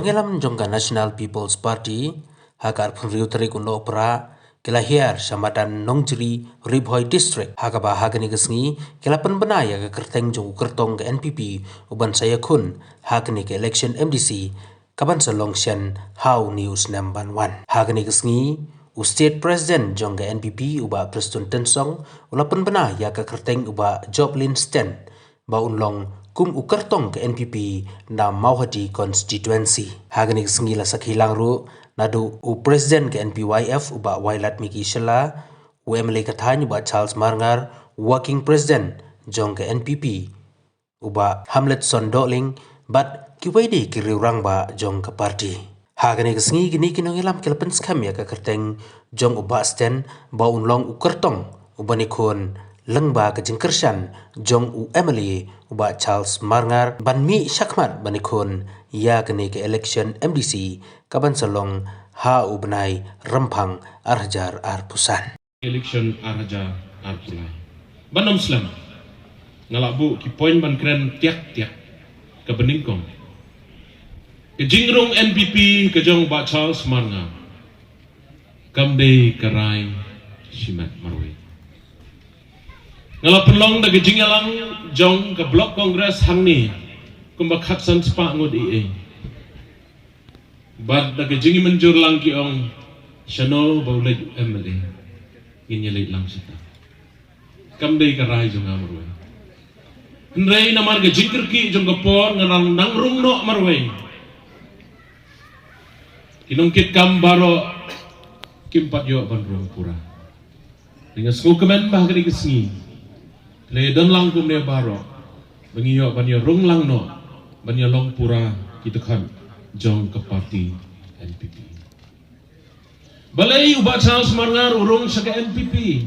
Nongelam jongga National People's Party, hakar penriu terik undo opera, kelahir Syamatan Nongjeri Ribhoi District, hakaba hagani kesngi, kelapan benaya ke kerteng jong kertong ke NPP, uban saya kun, hagani ke election MDC, kaban selong sian How News Namban 1. Hagani kesngi, State President jong ke NPP uba Preston Tensong, ulapan benaya ke kerteng uba Joplin Sten, ba unlong kum ukertong ke NPP na Mauhati constituency. Hagani kesngi la sakhilang ru nadu President ke NPYF uba Wailat Miki Shela, UMLA katanya uba Charles Marngar, Working President jong ke NPP uba Hamlet Sondoling, bat kiwaide kiriurang ba jong ke parti. Hagani kesngi gini kinongilam kelapan skam ya ke kerteng jong uba Sten ba unlong ukertong uba nikun lengba ke jengkersan jong UMLA uba Charles Marngar ban mi syakmat banikun ya kini ke election MDC kaban selong ha ubnai rempang arjar arpusan election arja arpulai banom slam ngalabu ki poin ban keren tiak ke beningkong ke jingrung NPP ke jong ba Charles Marngar kamdei karai simat marwe ngala penlong da gejing alang jong ke blok kongres hang ni kumba khatsan spa ngod ie bad da gejing menjur lang ki ong shano baulej MLA nginyelej lang sita kamdei karai jong amarwe nrei namar gejing kerki jong kapor nganang nangrung no marwe kinongkit kambaro kimpat yo bandrong pura dengan skukemen bah kali kesni le dan lang kum ne baro bangiyo banyo rung lang no banyo long pura kita kan jong ke parti NPP balai uba Charles Marngar urung sa ke NPP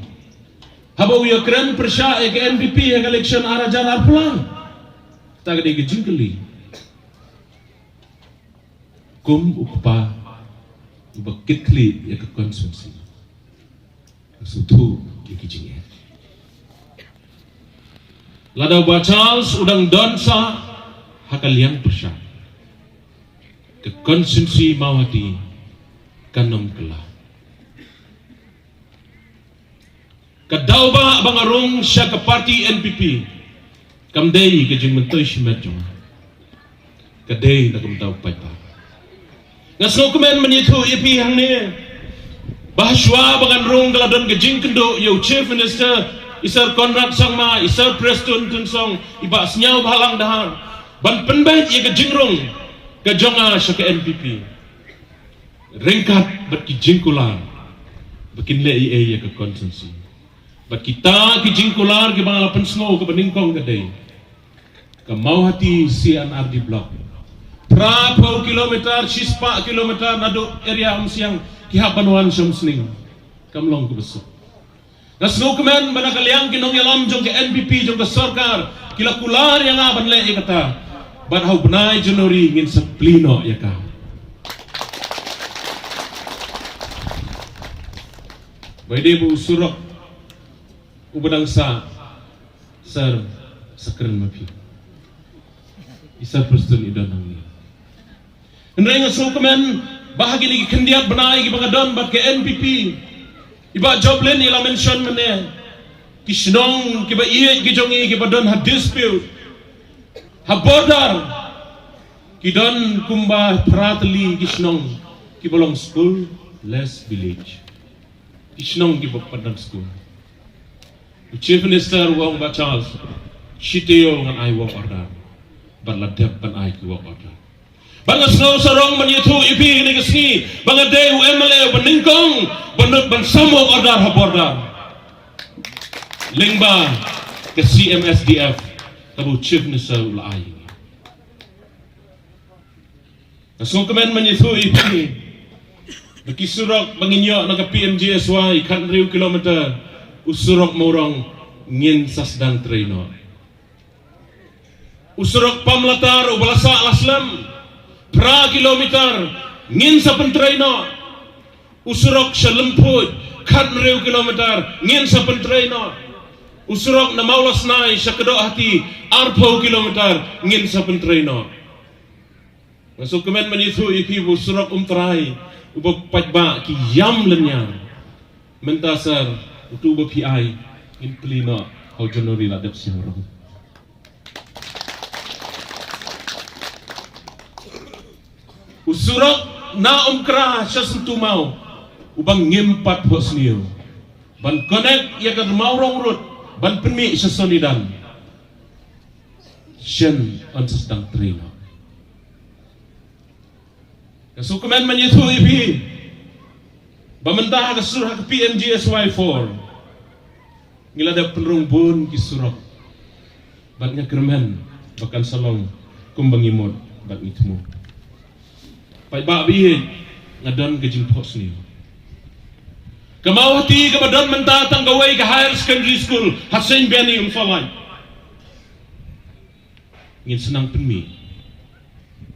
habaw yo kren persya ke NPP ke election arajar arpulang tagad ge jingkeli kum ukpa uba kitli ya ke konsumsi sutu ke kijinge Lada ba Charles udang donsa hakaliang persya ke konsumsi Mauhati kanom kela kadau ba bangarung siya ke parti NPP kamdei ke jing mentoy simet jong kadei na kumtaw paypa ngaso kumen menyitu ipi hang ni bahaswa bangarung galadon ke jing kendo yo chief minister Isar Konrad Sangma, Isar Preston Tensong, iba senyaw bahalang dahar. Ban penbait ia ke jingrung, ke jonga sa ke NPP. Ringkat bat ki jingkular, bakin le ia ke konsensi. Bat kita ki jingkular ke bangala pensngo ke beningkong kadai. Ke Mauhati CNR di blok. Prapo kilometer, sispa kilometer nado area siang ki habanuan somsning. Kamlong ke besok. Nasno kemen bana kaliang kinong yalam jong ke NPP jong ke sarkar kila kular yang aban le kata ban hau benai Januari ngin seplino ya ka baide bu surok ubadang sa sar sakren mapi isa Preston idan nang ndai ngaso kemen bahagi lagi kendiat benai ki bangadon bat ke NPP iba Joplin ila mention mene kisnong kiba iye kijongi kiba don ha dispute ha border kidon kumba pratli kisnong kibolong school less village kisnong kiba padang school chief minister wong ba Charles shiteo ngan ai wong order baladep ban ai ki wong order banga snow sarong manyitu ipi ni kesni banga de UMLA beningkong benut bensamok order ha border lingba ke CMSDF tabu chief minister ulai nasong kemen manyitu ipi bekisurok banginyo naga PMGSY kan riu kilometer usurok morong ngin sasdang traino usurok pamlatar ubalasa alaslam pra kilometer ngin sa pentraino usurok sa lempud kan riu kilometer ngin sa pentraino usurok na maulas nai sa kedok hati arpo kilometer ngin sa pentraino Masuk kemen menithu iki bu surak terai uba pajba ki yam lenya mentasar utu uba PI in plina hau Januari la dep siang usurak na kra syasentu mau ubang ngimpat bos niu ban connect ya kad maurong rut ban penmi sesonidan syen on sedang trino kasukuman menyitu ipi bamentah ke surah ke PMGSY4 ngila ada penrung bun ki surah batnya kermen bahkan salong kumbang imod bat ngitmu pai ba bihe ngadon ke jimpos ni kamawati ke badan mentah tanggawai ke higher secondary school Hasain Bani Falai ngin senang penmi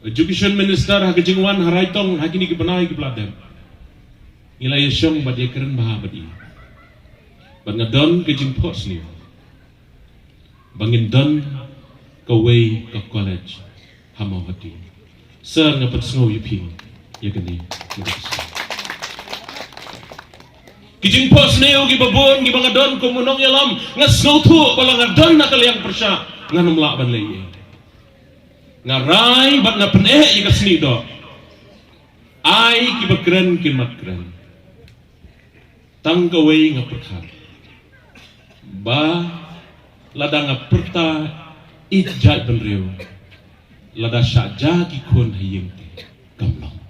Education Minister hagajingwan haraitong hakini ki banai ki pladem nilai syong bad keren baha badi bad ngadon ke jimpos ni bangin don ke way ke college hamawati sir ngapat snow yupi ya gani ki jimpos ni ki babon ki bangadon ko munong yalam ngasnow tu bala ngadon nakaliang persya nganum la ban lay ngarai bat na peneh ika seni do ai ki bakren ki makren tanggawai ngaperkar ba lada ngaperta ijat benreu lada syaja ki kon hayeng kamlong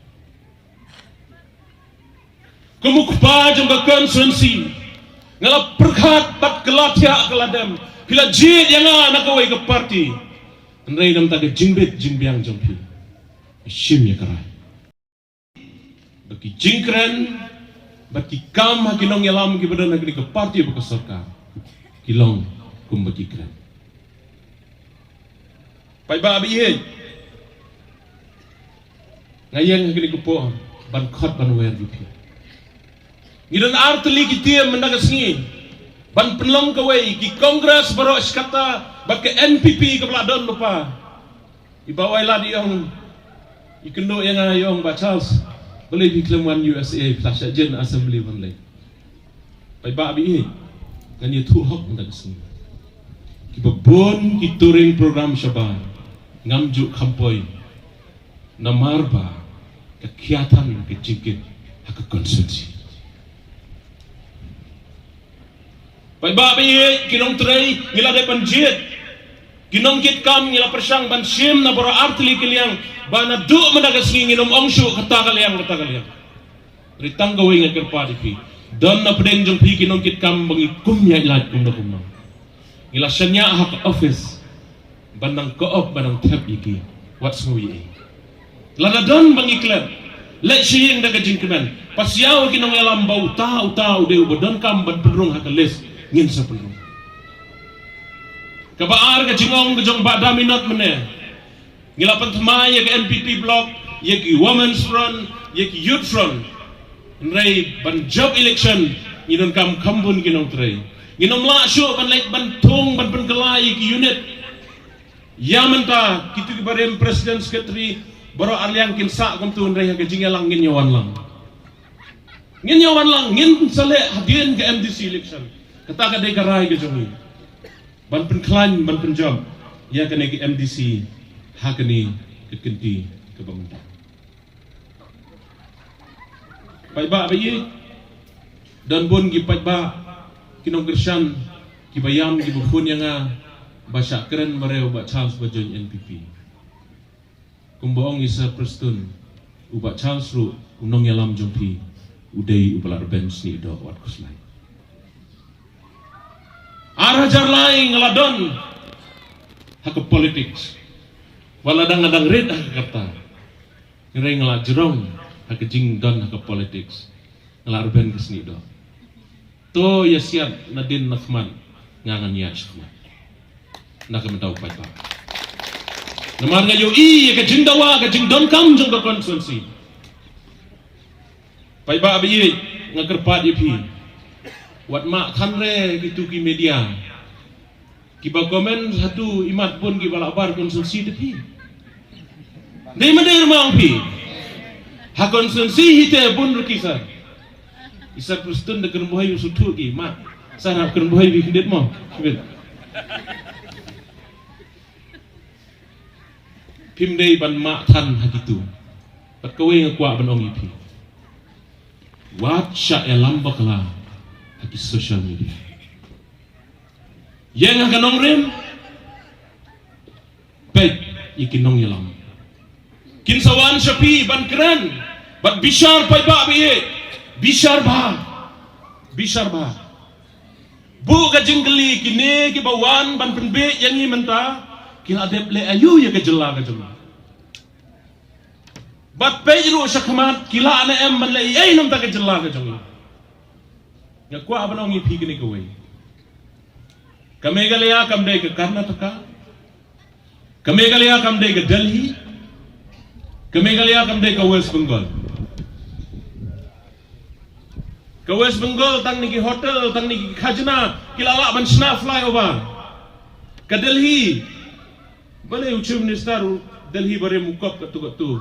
kumukpa jong konsensi ngala perkat bat kelatya keladem kila jid yang nakawai ke parti Nrai nam taga jingbet jingbiang jompi shim ya karai baki jingkren baki kam hakinong yalam ki badan negeri ke parti ke sarkar kilong kum baki kren pai ba abi he ngayang hakini ko po ban khot ban wer yupi ngidan artli ki tiam mendaga singi ban penlong kawai ki kongres baro skata bak NPP ke peladon lupa ibawai lah diong ikendo yang ayong ba Charles boleh diklemuan USA flash agent assembly bonlay pai ba bi ngan yu tu hok ndak sing ki babon ki touring program syabab ngamjuk kampoi namarba kegiatan ke jingkit hak konsumsi pai ba bi kinong tray ngila de panjit kinong kit kam ngila persang ban sim na bora artli kiliang bana du madagas nginom ongshu kata kaliang ritang gawai ngakir pa di don na pedeng jong pi kinong kit kam bangi kumya ilat kum na kumang ngila syanya hak office banang koop banang tap iki what's ngui lada don bangi klub let siyeng daga jingkemen pasyaw kinong yalam bau tau de ubodon kam ban pedrong hak list ngin sa pelung kabaar ka jingong ka jong bada minot mene ngilapan thamay ya ka NPP block ya ki women's front ya ki youth front nrai ban job election nginon kam kambun kinong tray nginom la syo ban lait ban thong ban kelai ki unit yamanta kitu ki barem president secretary baro arliang kin sa kom tu nrai ka jingelang ngin yawan lang ngin sale hadien ka MDC election kata ka day karay ka jongi ban penklan ban penjob ya ka nagi MDC hakani kekinti ke bangta pai ba bayi dan bon gi pai ba kinong gersan ki bayam gi bufun yang basa keren mareo ba Charles bajon NPP kumboong isa prestun uba Charles ru unong yalam jompi udai ubalar bench ni do wat kuslai arajar lain ngeladon hak politics waladang ngadang red hak kata ngerai ngelajerong hak jing don hak politics ngelarben kesni do to ya siap Nadine Nachman ngangan ya semua nak mentau pai ba namar ngayo i ka jing dawa ka jing don kam jong ka konsensi pai ba abi ngakerpat ipi wat mak thanre gitu ki media ki ba komen satu imat pun ki balabar konsumsi depi Dei madir maung pi. Hakon sensi hite bun rukisa. Isa kristun de kan boy sutu ki mat. Sarap kan boy bi kindet mo. Pim dei ban ma tan hagitu. Pat kawe ngakwa ban ong ipi. Wat sya elam bakla hagi social media. Yang akan rem baik ikin nong yalam. Kin sawan syapi ban keren bat bishar pai ba biye bishar ba bu ka jinggeli kine ki bawan ban penbe yang ni menta kila adep le ayu ya ka jela bat pejru syakmat kila ana em ban le ai nam ta ka jela ka jela ngakwa ban ong ipi kini kowe Kamegalaya kamde ke Karnataka, Kamegalaya kamde ke Delhi, Kamegalaya kamde ke West Bengal. Ke West Bengal tang niki hotel, tang niki khajna, kilala ban sna flyover. Ke Delhi, bale uchu minister Delhi bare mukop katu.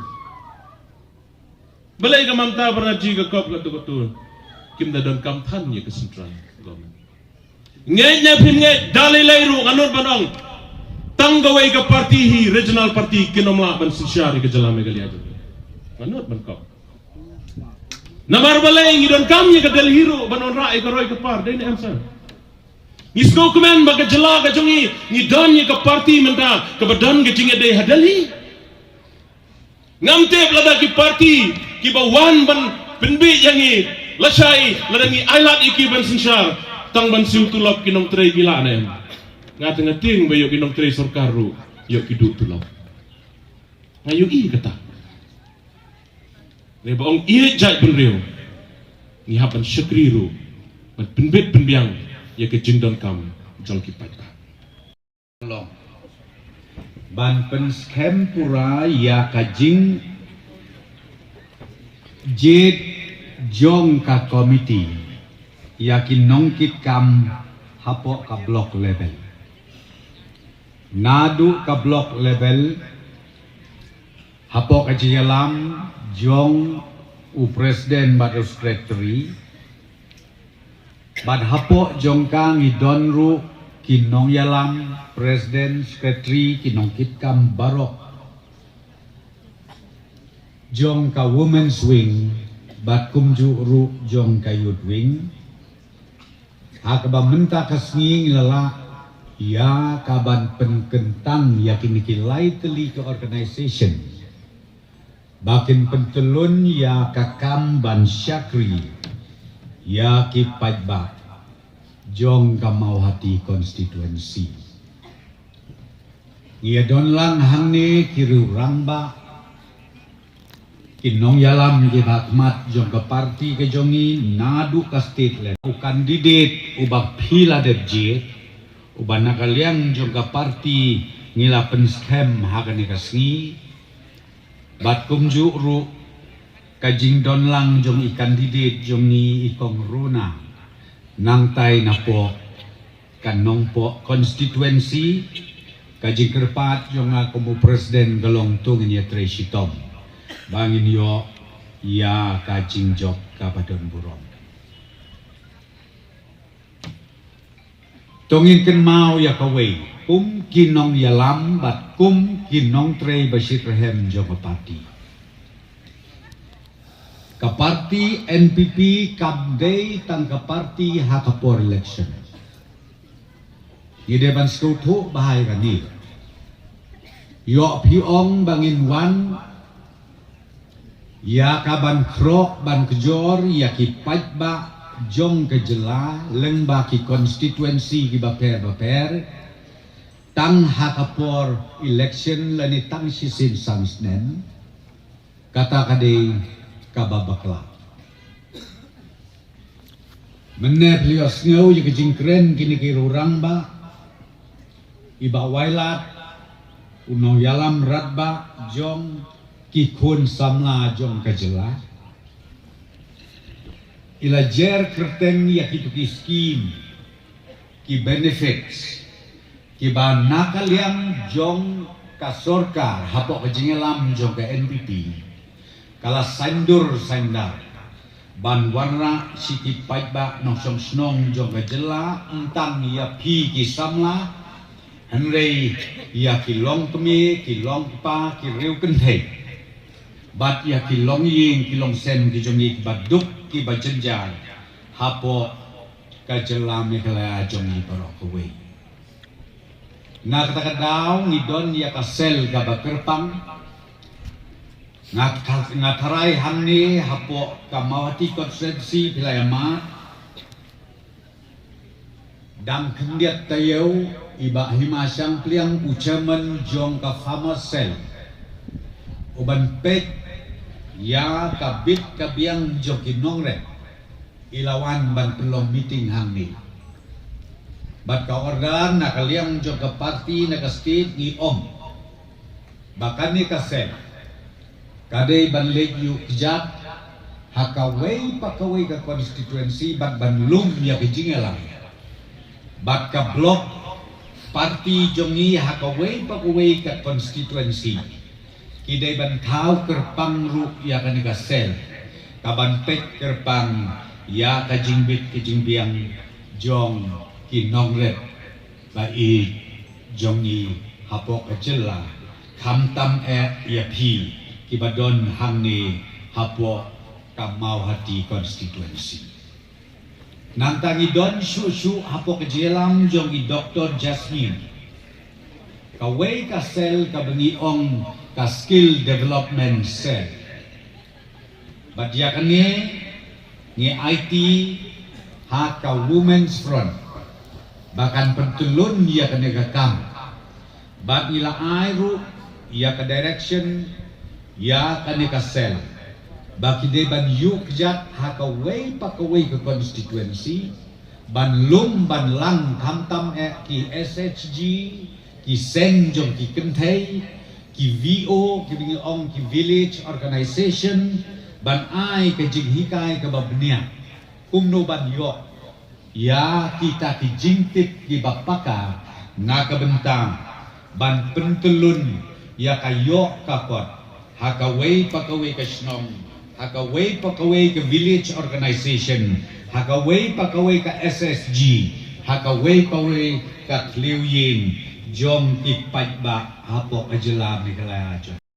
Bale ke Mamta Banerjee ke kop katu. Kim da don kam than ye ke central government. Ngenya pinge dalai lairu anur banong tanggawai ke parti hi regional parti kinomla ban sisyari ke jala megalia jodi anur ban kau namar balai ngidon kamnya ke Delhi ru banon rai ke roi ke par dai amsa isko kemen baga jala ke jongi ngidon ye ke parti menta ke badan ke jinge dai Delhi ngamte lada ki parti ki bawan ban penbi yangi lasai ladangi ailat iki ban sisyar tang ban siu tulap kinong tray gila na em ngating ba yo kinong tray sorkaru yo kidu tulap ngayo i kata le baong i jai pun reu ni hapan syakriru ban penbet penbiang ya ke jingdon kam jong ki pai long ban pen scam pura ya ka jing jet jong ka committee yakin nongkit kam hapo ka block level nadu ka block level hapo ka jialam jong u presiden badu secretary bad hapo jong ka ngidonru kinong yalam presiden secretary kinongkit kam barok jong ka women's wing bad kumju ru jong ka youth wing Akaba menta kasnging lala ya kaban penkentang yakin kilai teli ke organization bakin pentelun ya kakam ban syakri ya kipajba jong kamau hati konstituensi ia don lang hangne kiru rangba kinong yalam ki hakmat jong ke parti ke jongi nadu ka state le u kandidat ubak pila derje uban nakaliang jong ke parti ngila penskem hakane kasni bat kumju ru kajing don lang jong i kandidat jong ni ikong runa nang tai napo kanong po konstituensi kajing kerpat jong aku presiden galong tung ni Tracy Tom bangin yo ya kajing jok kapadon burong tongin ken mau ya kawai kinong yalam bat kinong trey Bashir Rahim jok kaparti NPP kabday tang kaparti hakapor election yideban skutu bahay kani yo piong bangin wan ya kaban krok ban kejor ya ki pajba jong kejela lengba ki konstituensi ki baper tang hakapor election lani tang sisin samsnen kata kade kababakla menep lios ngau ya kejingkren kini ki rurang ba iba wailat uno yalam ratba jong kikun samla jong kajela ila jer kerteng ya kitu ki skim ki benefits ki ba nakaliang jong ka sorkar hapok ka jingelam jong ka NPP kala sandur sandar ban warna siki paitba nong song snong jong ka jela entang ya pi ki samla henrei ya ki long tumi ki long pa ki riu ken thei bat ya ki long yin ki long sen ki jong ik baduk ki bajenjar hapok ka jela me kala jong i parok kuwe na kata daw ngidon ya kasel ka bakerpang ngataray hamni hapo kamawati konstituensi pilayama dang kendiat tayo iba himasyang pliang ucaman jong ka famasel uban pek ya kabit kabiang jong kinongre ilawan ban pelong meeting hamni bat ka ordan nakaliang jong ka party na ka state ni bahkan ni kasel kadai ban leju kejat hakawai pakawai ka konstituensi bat ban lum ya kejingalang bat ka blok parti jongi hakawai pakawai ka konstituensi kidai ban thau kerpang ru ya kan ka sel kaban pek kerpang ya ka jingbit kejingbiang jong kinongret bai jongi hapok kecela kamtam ya pi kibadon hamni hapo kamau hati konstituensi nantangi don su hapo kejelam jongi Dr. Jasmine kawai ka sel ka bengiong ka skill development cell badiakane ngi IT ha ka women's front bahkan pentulun ya kene ka kam bat nila airu ya ka direction ya kani kasel baki de ban yuk jat hakaway pakaway ke konstituensi ban lum ban lang kamtam ki SHG ki senjong ki kenthei ki VO ki bingiong ki village organization ban ai ke jinghikai ke babnia kumno ban yok ya kita ki jingtip ki bapaka na kabentang ban pentelun ya kayok kakot hakaway pakaway ka snong hakaway pakaway ka village organization hakaway pakaway ka SSG hakaway pakaway ka kliuyin jom ipait ba hapo kajelam ni kalayajon